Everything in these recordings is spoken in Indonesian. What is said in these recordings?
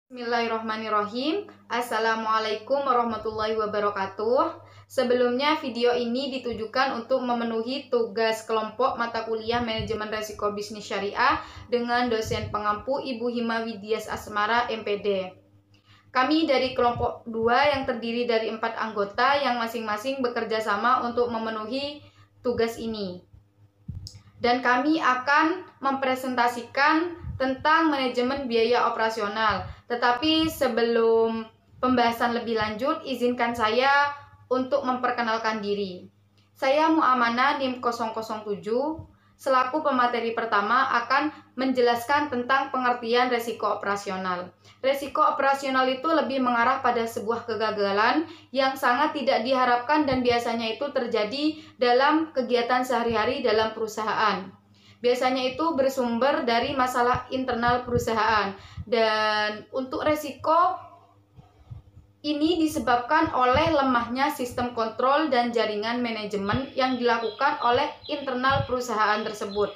Bismillahirrahmanirrahim. Assalamualaikum warahmatullahi wabarakatuh. Sebelumnya video ini ditujukan untuk memenuhi tugas kelompok mata kuliah Manajemen Resiko Bisnis Syariah dengan dosen pengampu Ibu Hima Widyas Asmara MPD. Kami dari kelompok 2 yang terdiri dari 4 anggota yang masing-masing bekerja sama untuk memenuhi tugas ini. Dan kami akan mempresentasikan tentang manajemen biaya operasional. Tetapi sebelum pembahasan lebih lanjut, izinkan saya untuk memperkenalkan diri. Saya Mu'amanah NIM 007, selaku pemateri pertama akan menjelaskan tentang pengertian resiko operasional. Resiko operasional itu lebih mengarah pada sebuah kegagalan yang sangat tidak diharapkan dan biasanya itu terjadi dalam kegiatan sehari-hari dalam perusahaan. Biasanya itu bersumber dari masalah internal perusahaan, dan untuk resiko ini disebabkan oleh lemahnya sistem kontrol dan jaringan manajemen yang dilakukan oleh internal perusahaan tersebut.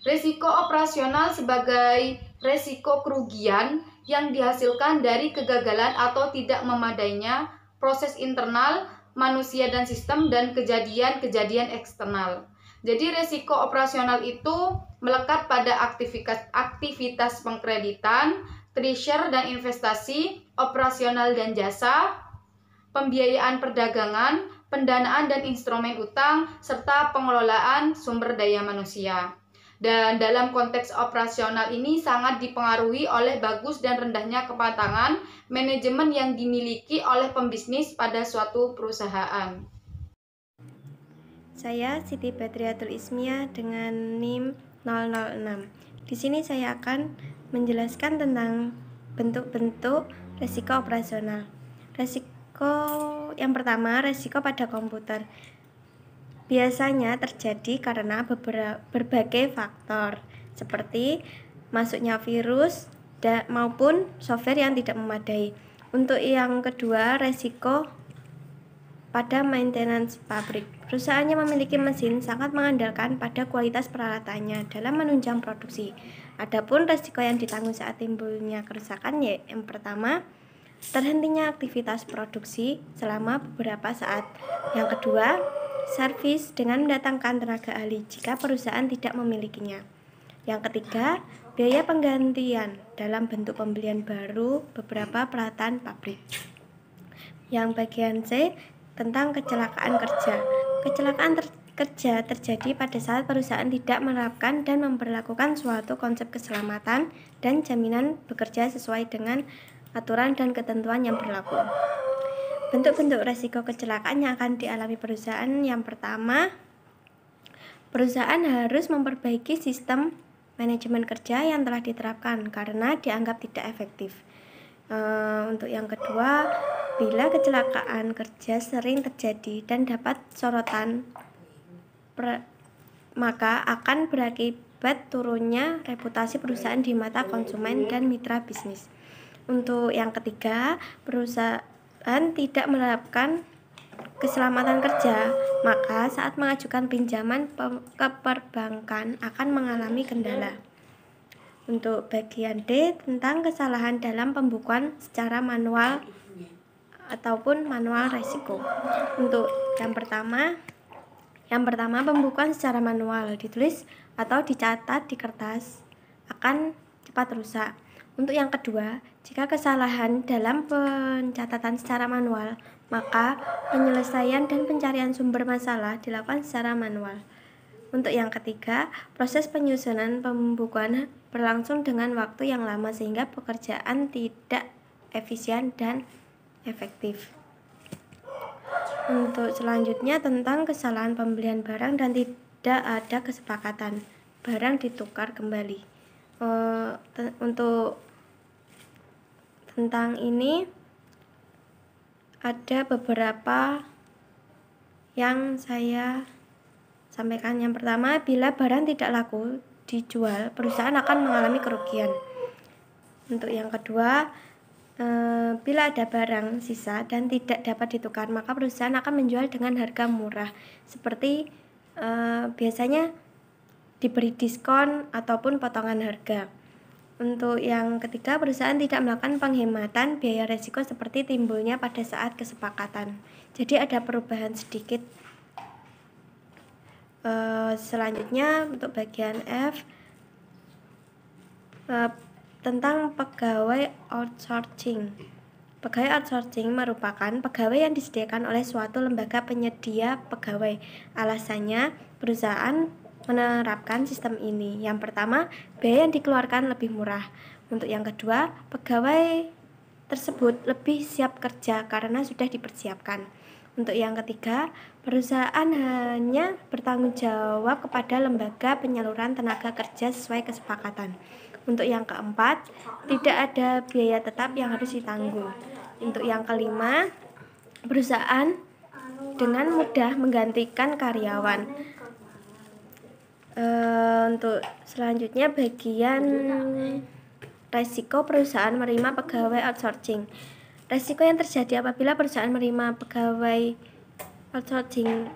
Risiko operasional sebagai risiko kerugian yang dihasilkan dari kegagalan atau tidak memadainya proses internal manusia dan sistem dan kejadian-kejadian eksternal. Jadi risiko operasional itu melekat pada aktivitas pengkreditan, treasury dan investasi, operasional dan jasa, pembiayaan perdagangan, pendanaan dan instrumen utang, serta pengelolaan sumber daya manusia. Dan dalam konteks operasional ini sangat dipengaruhi oleh bagus dan rendahnya kematangan manajemen yang dimiliki oleh pembisnis pada suatu perusahaan. Saya Siti Badriatul Ismiyah dengan NIM 006. Di sini saya akan menjelaskan tentang bentuk-bentuk resiko operasional. Resiko yang pertama, resiko pada komputer. Biasanya terjadi karena berbagai faktor seperti masuknya virus maupun software yang tidak memadai. Untuk yang kedua, resiko pada maintenance pabrik. Perusahaannya memiliki mesin sangat mengandalkan pada kualitas peralatannya dalam menunjang produksi. Adapun resiko yang ditanggung saat timbulnya kerusakan yang pertama, terhentinya aktivitas produksi selama beberapa saat. Yang kedua, servis dengan mendatangkan tenaga ahli jika perusahaan tidak memilikinya. Yang ketiga, biaya penggantian dalam bentuk pembelian baru beberapa peralatan pabrik. Yang bagian C, tentang kecelakaan kerja. Kecelakaan kerja terjadi pada saat perusahaan tidak menerapkan dan memperlakukan suatu konsep keselamatan dan jaminan bekerja sesuai dengan aturan dan ketentuan yang berlaku. Bentuk-bentuk resiko kecelakaan yang akan dialami perusahaan. Yang pertama, perusahaan harus memperbaiki sistem manajemen kerja yang telah diterapkan karena dianggap tidak efektif. Untuk yang kedua, bila kecelakaan kerja sering terjadi dan dapat sorotan, maka akan berakibat turunnya reputasi perusahaan di mata konsumen dan mitra bisnis. Untuk yang ketiga, perusahaan tidak menerapkan keselamatan kerja, maka saat mengajukan pinjaman ke perbankan akan mengalami kendala. Untuk bagian D, tentang kesalahan dalam pembukuan secara manual ataupun manual resiko. Untuk yang pertama pembukuan secara manual, ditulis atau dicatat di kertas akan cepat rusak. Untuk yang kedua, jika kesalahan dalam pencatatan secara manual, maka penyelesaian dan pencarian sumber masalah dilakukan secara manual. Untuk yang ketiga, proses penyusunan pembukuan berlangsung dengan waktu yang lama sehingga pekerjaan tidak efisien dan efektif. Untuk selanjutnya, tentang kesalahan pembelian barang dan tidak ada kesepakatan, barang ditukar kembali. Untuk tentang ini ada beberapa yang saya sampaikan. Yang pertama, bila barang tidak laku dijual, perusahaan akan mengalami kerugian. Untuk yang kedua, bila ada barang sisa dan tidak dapat ditukar, maka perusahaan akan menjual dengan harga murah, seperti biasanya diberi diskon ataupun potongan harga. Untuk yang ketiga, perusahaan tidak melakukan penghematan biaya resiko seperti timbulnya pada saat kesepakatan. Jadi ada perubahan sedikit. Selanjutnya untuk bagian F, tentang pegawai outsourcing. Pegawai outsourcing merupakan pegawai yang disediakan oleh suatu lembaga penyedia pegawai. Alasannya, perusahaan menerapkan sistem ini. Yang pertama, biaya yang dikeluarkan lebih murah. Untuk yang kedua, pegawai tersebut lebih siap kerja karena sudah dipersiapkan. Untuk yang ketiga, perusahaan hanya bertanggung jawab kepada lembaga penyaluran tenaga kerja sesuai kesepakatan. Untuk yang keempat, tidak ada biaya tetap yang harus ditanggung. Untuk yang kelima, perusahaan dengan mudah menggantikan karyawan. Untuk selanjutnya bagian resiko perusahaan menerima pegawai outsourcing. Resiko yang terjadi apabila perusahaan menerima pegawai outsourcing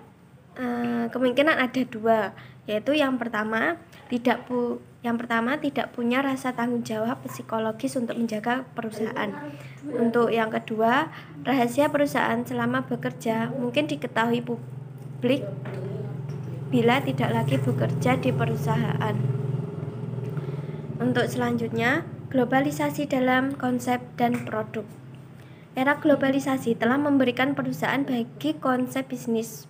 kemungkinan ada dua, yaitu yang pertama tidak punya rasa tanggung jawab psikologis untuk menjaga perusahaan. Untuk yang kedua, rahasia perusahaan selama bekerja mungkin diketahui publik bila tidak lagi bekerja di perusahaan. Untuk selanjutnya, globalisasi dalam konsep dan produk. Era globalisasi telah memberikan perusahaan bagi konsep bisnis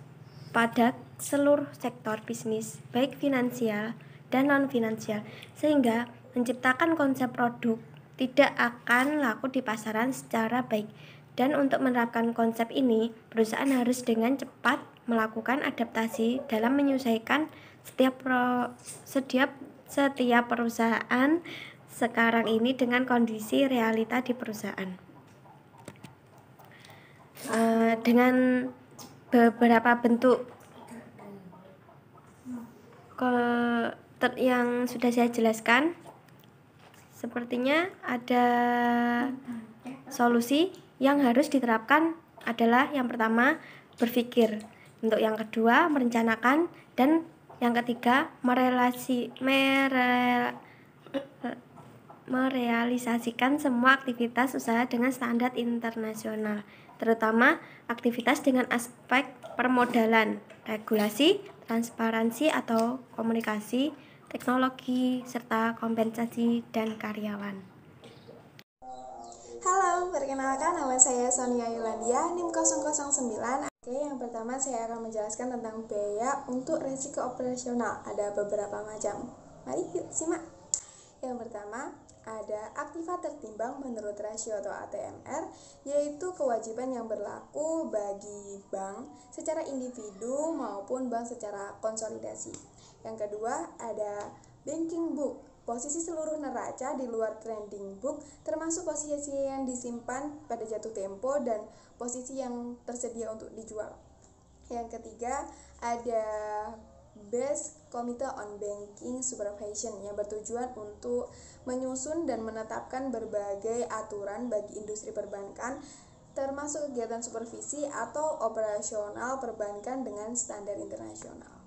pada seluruh sektor bisnis, baik finansial dan non-finansial, sehingga menciptakan konsep produk tidak akan laku di pasaran secara baik. Dan untuk menerapkan konsep ini, perusahaan harus dengan cepat melakukan adaptasi dalam menyesuaikan setiap perusahaan sekarang ini dengan kondisi realita di perusahaan. Dengan beberapa bentuk yang sudah saya jelaskan, sepertinya ada solusi yang harus diterapkan adalah yang pertama, berpikir. Untuk yang kedua, merencanakan. Dan yang ketiga, merealisasikan semua aktivitas usaha dengan standar internasional, terutama aktivitas dengan aspek permodalan, regulasi, transparansi atau komunikasi, teknologi, serta kompensasi dan karyawan. Halo, perkenalkan nama saya Sonia Yulandia, NIM 009. Oke, yang pertama saya akan menjelaskan tentang biaya untuk resiko operasional. Ada beberapa macam. Mari yuk simak. Yang pertama, ada aktiva tertimbang menurut rasio atau ATMR, yaitu kewajiban yang berlaku bagi bank secara individu maupun bank secara konsolidasi. Yang kedua, ada banking book, posisi seluruh neraca di luar trading book, termasuk posisi yang disimpan pada jatuh tempo dan posisi yang tersedia untuk dijual. Yang ketiga, ada Base Committee on Banking Supervision yang bertujuan untuk menyusun dan menetapkan berbagai aturan bagi industri perbankan, termasuk kegiatan supervisi atau operasional perbankan dengan standar internasional.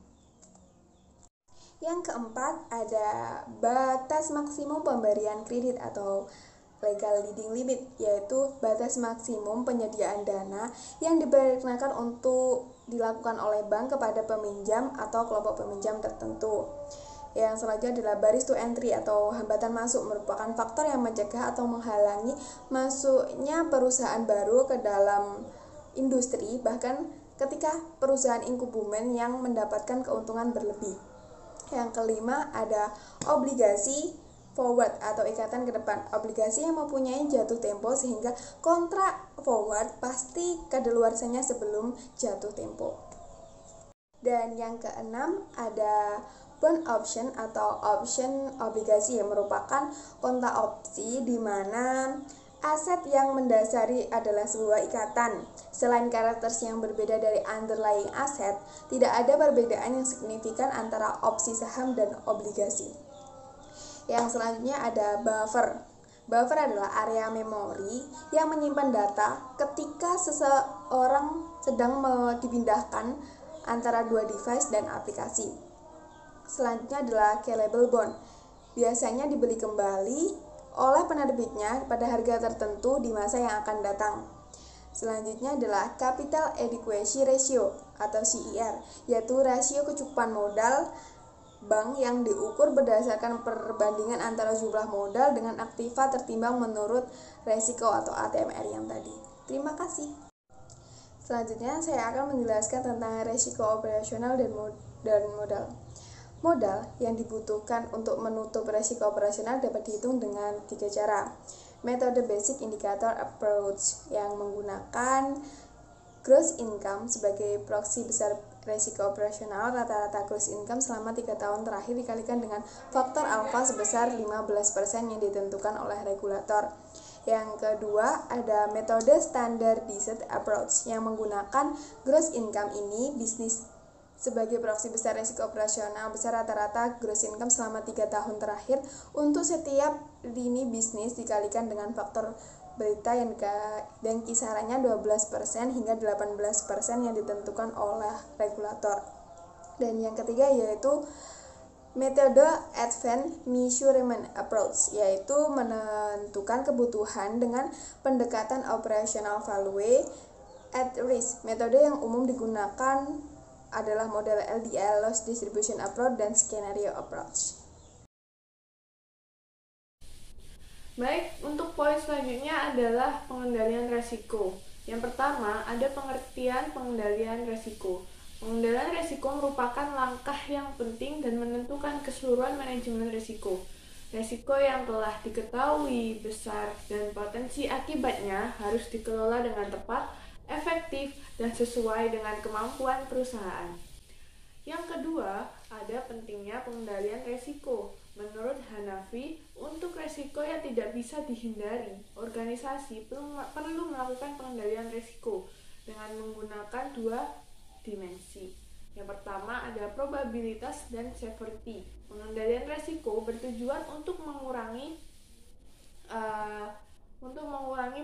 Yang keempat, ada batas maksimum pemberian kredit atau legal leading limit, yaitu batas maksimum penyediaan dana yang diperkenakan untuk dilakukan oleh bank kepada peminjam atau kelompok peminjam tertentu. Yang selanjutnya adalah barriers to entry atau hambatan masuk, merupakan faktor yang mencegah atau menghalangi masuknya perusahaan baru ke dalam industri, bahkan ketika perusahaan inkubumen yang mendapatkan keuntungan berlebih. Yang kelima, ada obligasi forward atau ikatan ke depan, obligasi yang mempunyai jatuh tempo sehingga kontrak forward pasti kadaluarsanya sebelum jatuh tempo. Dan yang keenam, ada bond option atau option obligasi yang merupakan kontrak opsi di mana aset yang mendasari adalah sebuah ikatan. Selain karakter yang berbeda dari underlying aset, tidak ada perbedaan yang signifikan antara opsi saham dan obligasi. Yang selanjutnya ada buffer. Buffer adalah area memori yang menyimpan data ketika seseorang sedang dipindahkan antara dua device dan aplikasi. Selanjutnya adalah callable bond. biasanya dibeli kembali oleh penerbitnya pada harga tertentu di masa yang akan datang. Selanjutnya adalah Capital Adequacy Ratio atau CER, yaitu rasio kecukupan modal bank yang diukur berdasarkan perbandingan antara jumlah modal dengan aktiva tertimbang menurut resiko atau ATMR yang tadi. Terima kasih. Selanjutnya saya akan menjelaskan tentang resiko operasional dan modal. Modal yang dibutuhkan untuk menutup resiko operasional dapat dihitung dengan 3 cara. Metode Basic Indicator Approach yang menggunakan gross income sebagai proksi besar resiko operasional. Rata-rata gross income selama 3 tahun terakhir dikalikan dengan faktor alfa sebesar 15% yang ditentukan oleh regulator. Yang kedua ada metode Standardized Approach yang menggunakan gross income ini bisnis sebagai proksi besar resiko operasional besar rata-rata gross income selama 3 tahun terakhir untuk setiap lini bisnis dikalikan dengan faktor berita yang kisarannya 12% hingga 18% yang ditentukan oleh regulator. Dan yang ketiga yaitu metode Advanced Measurement Approach, yaitu menentukan kebutuhan dengan pendekatan operational value at risk. Metode yang umum digunakan adalah model LDL, Loss Distribution Approach, dan Scenario Approach. Baik, untuk poin selanjutnya adalah pengendalian resiko. Yang pertama, ada pengertian pengendalian resiko. Pengendalian resiko merupakan langkah yang penting dan menentukan keseluruhan manajemen resiko. Resiko yang telah diketahui besar dan potensi akibatnya harus dikelola dengan tepat, efektif, dan sesuai dengan kemampuan perusahaan. Yang kedua, ada pentingnya pengendalian resiko. Menurut Hanafi, untuk resiko yang tidak bisa dihindari, organisasi perlu melakukan pengendalian resiko dengan menggunakan 2 dimensi. Yang pertama ada probabilitas dan severity. Pengendalian resiko bertujuan untuk mengurangi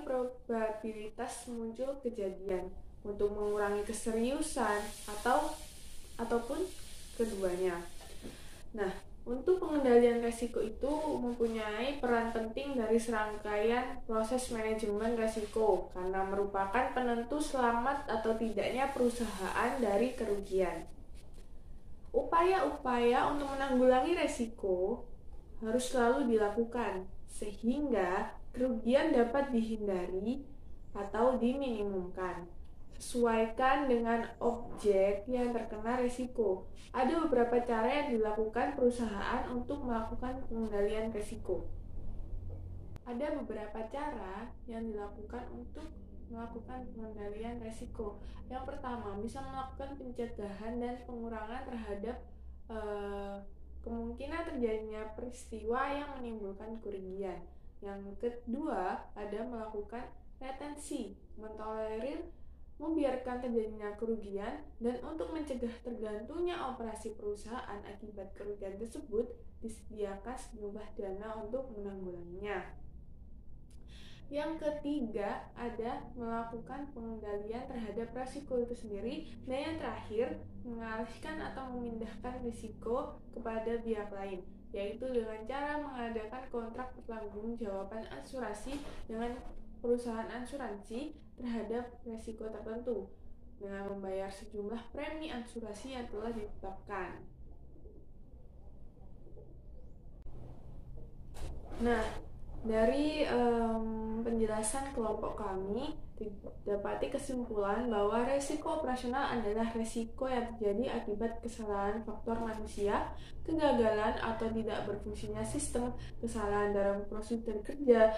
probabilitas muncul kejadian, untuk mengurangi keseriusan ataupun keduanya. Nah, untuk pengendalian resiko itu mempunyai peran penting dari serangkaian proses manajemen resiko karena merupakan penentu selamat atau tidaknya perusahaan dari kerugian. Upaya-upaya untuk menanggulangi resiko harus selalu dilakukan sehingga kerugian dapat dihindari atau diminimumkan. Sesuaikan dengan objek yang terkena risiko. Ada beberapa cara yang dilakukan perusahaan untuk melakukan pengendalian risiko. Ada beberapa cara yang dilakukan untuk melakukan pengendalian risiko. Yang pertama, bisa melakukan pencegahan dan pengurangan terhadap kemungkinan terjadinya peristiwa yang menimbulkan kerugian. Yang kedua, ada melakukan retensi, mentolerir membiarkan terjadinya kerugian, dan untuk mencegah tergantungnya operasi perusahaan akibat kerugian tersebut, disediakan sejumlah dana untuk menanggulanginya. Yang ketiga, ada melakukan pengendalian terhadap risiko itu sendiri, dan yang terakhir, mengalihkan atau memindahkan risiko kepada pihak lain, yaitu dengan cara mengadakan kontrak pertanggungjawaban asuransi dengan perusahaan asuransi terhadap risiko tertentu dengan membayar sejumlah premi asuransi yang telah ditetapkan. Nah, dari penjelasan kelompok kami didapati kesimpulan bahwa resiko operasional adalah resiko yang terjadi akibat kesalahan faktor manusia, kegagalan atau tidak berfungsinya sistem, kesalahan dalam prosedur kerja,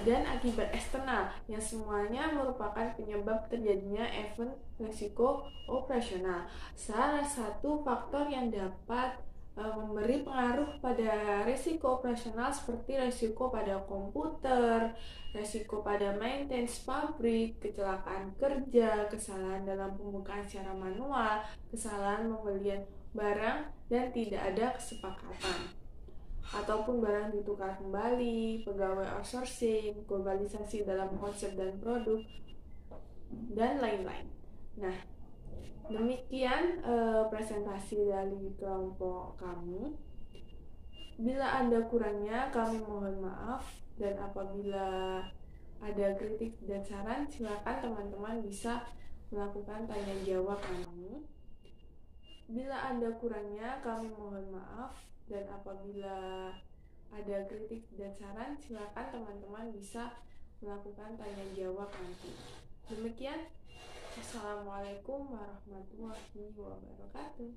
dan akibat eksternal yang semuanya merupakan penyebab terjadinya event resiko operasional. Salah satu faktor yang dapat memberi pengaruh pada risiko operasional seperti risiko pada komputer, risiko pada maintenance pabrik, kecelakaan kerja, kesalahan dalam pembukaan secara manual, kesalahan pembelian barang dan tidak ada kesepakatan, ataupun barang ditukar kembali, pegawai outsourcing, globalisasi dalam konsep dan produk, dan lain-lain. Nah, demikian presentasi dari kelompok kami. Bila ada kurangnya, kami mohon maaf, dan apabila ada kritik dan saran, silakan teman-teman bisa melakukan tanya jawab kami. Bila ada kurangnya, kami mohon maaf, dan apabila ada kritik dan saran, silakan teman-teman bisa melakukan tanya jawab nanti. Demikian, Assalamualaikum warahmatullahi wabarakatuh.